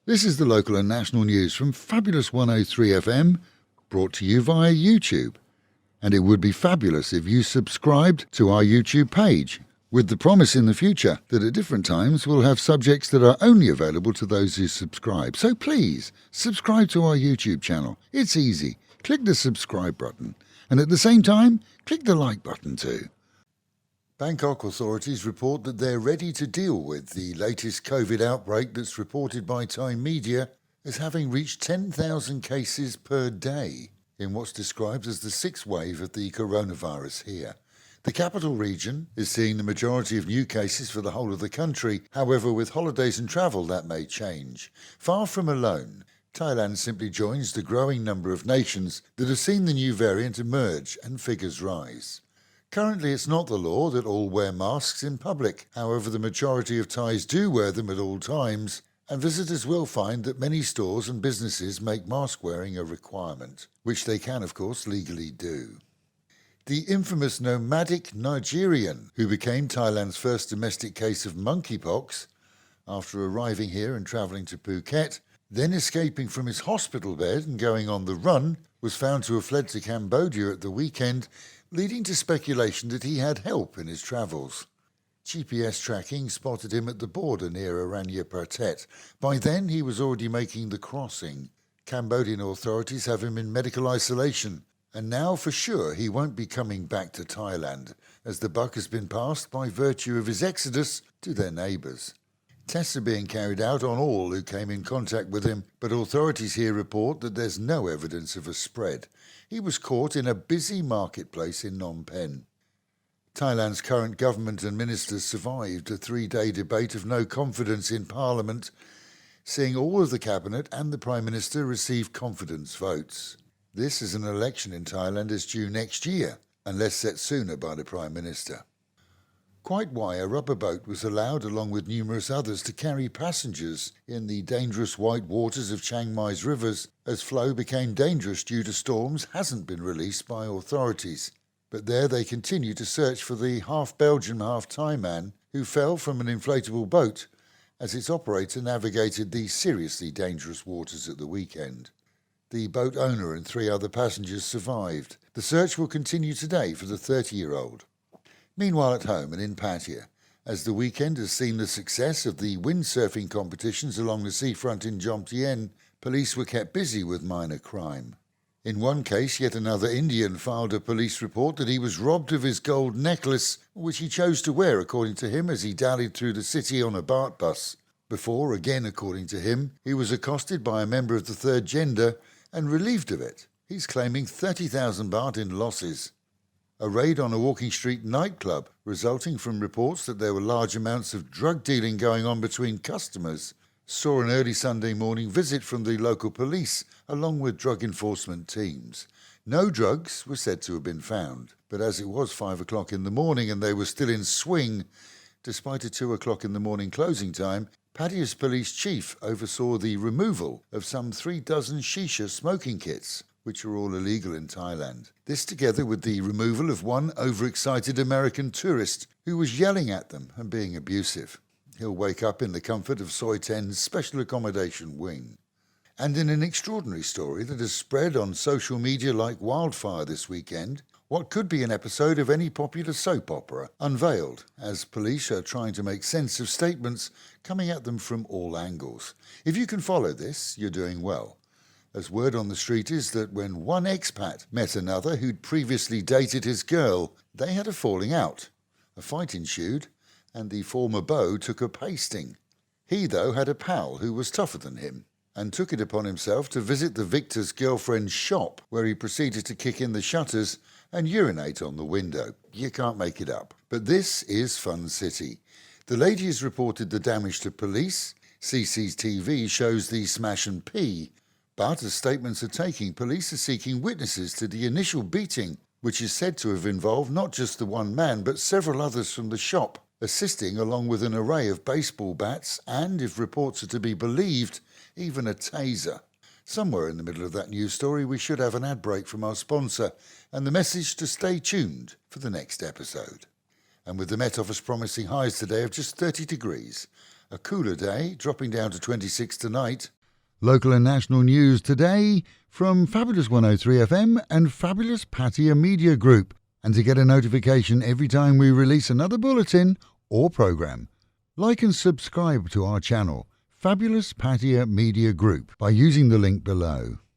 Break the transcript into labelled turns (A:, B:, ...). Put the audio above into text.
A: This is the local and national news from Fabulous 103 FM, brought to you via YouTube. And it would be fabulous if you subscribed to our YouTube page, with the promise in the future that at different times we'll have subjects that are only available to those who subscribe. So please, subscribe to our YouTube channel. It's easy. Click the subscribe button. And at the same time, click the like button too. Bangkok authorities report that they're ready to deal with the latest COVID outbreak that's reported by Thai media as having reached 10,000 cases per day in what's described as the sixth wave of the coronavirus here. The capital region is seeing the majority of new cases for the whole of the country. However, with holidays and travel, that may change. Far from alone, Thailand simply joins the growing number of nations that have seen the new variant emerge and figures rise. Currently, it's not the law that all wear masks in public. However, the majority of Thais do wear them at all times, and visitors will find that many stores and businesses make mask wearing a requirement, which they can, of course, legally do. The infamous nomadic Nigerian, who became Thailand's first domestic case of monkeypox after arriving here and travelling to Phuket, then escaping from his hospital bed and going on the run, was found to have fled to Cambodia at the weekend, leading to speculation that he had help in his travels. GPS tracking spotted him at the border near Aranyaprathet. By then, he was already making the crossing. Cambodian authorities have him in medical isolation, and now for sure he won't be coming back to Thailand, as the buck has been passed by virtue of his exodus to their neighbours. Tests are being carried out on all who came in contact with him, but authorities here report that there's no evidence of a spread. He was caught in a busy marketplace in Phnom Penh. Thailand's current government and ministers survived a 3-day debate of no confidence in Parliament, seeing all of the cabinet and the Prime Minister receive confidence votes. This is an election in Thailand is due next year, unless set sooner by the Prime Minister. Quite why a rubber boat was allowed along with numerous others to carry passengers in the dangerous white waters of Chiang Mai's rivers as flow became dangerous due to storms hasn't been released by authorities. But there they continue to search for the half-Belgian, half-Thai man who fell from an inflatable boat as its operator navigated the seriously dangerous waters at the weekend. The boat owner and 3 other passengers survived. The search will continue today for the 30-year-old. Meanwhile at home and in Pattaya, as the weekend has seen the success of the windsurfing competitions along the seafront in Jomtien, police were kept busy with minor crime. In one case, yet another Indian filed a police report that he was robbed of his gold necklace, which he chose to wear, according to him, as he dallied through the city on a BART bus. Before, again according to him, he was accosted by a member of the third gender and relieved of it. He's claiming 30,000 baht in losses. A raid on a Walking Street nightclub, resulting from reports that there were large amounts of drug dealing going on between customers, saw an early Sunday morning visit from the local police, along with drug enforcement teams. No drugs were said to have been found, but as it was 5 o'clock in the morning and they were still in swing, despite a 2 o'clock in the morning closing time, Pattaya's police chief oversaw the removal of some 3 dozen shisha smoking kits, which are all illegal in Thailand. This together with the removal of one overexcited American tourist who was yelling at them and being abusive. He'll wake up in the comfort of Soi 10's special accommodation wing. And in an extraordinary story that has spread on social media like wildfire this weekend, what could be an episode of any popular soap opera unveiled as police are trying to make sense of statements coming at them from all angles. If you can follow this, you're doing well, as word on the street is that when one expat met another who'd previously dated his girl, they had a falling out. A fight ensued, and the former beau took a pasting. He, though, had a pal who was tougher than him, and took it upon himself to visit the victor's girlfriend's shop, where he proceeded to kick in the shutters and urinate on the window. You can't make it up. But this is Fun City. The lady has reported the damage to police. CCTV shows the smash and pee. But as statements are taking, police are seeking witnesses to the initial beating, which is said to have involved not just the one man, but several others from the shop, assisting along with an array of baseball bats and, if reports are to be believed, even a taser. Somewhere in the middle of that news story, we should have an ad break from our sponsor and the message to stay tuned for the next episode. And with the Met Office promising highs today of just 30 degrees, A cooler day, dropping down to 26 tonight. Local and national news today from Fabulous 103 FM and Fabulous Pattaya Media Group. And to get a notification every time we release another bulletin or program, like and subscribe to our channel, Fabulous Pattaya Media Group, by using the link below.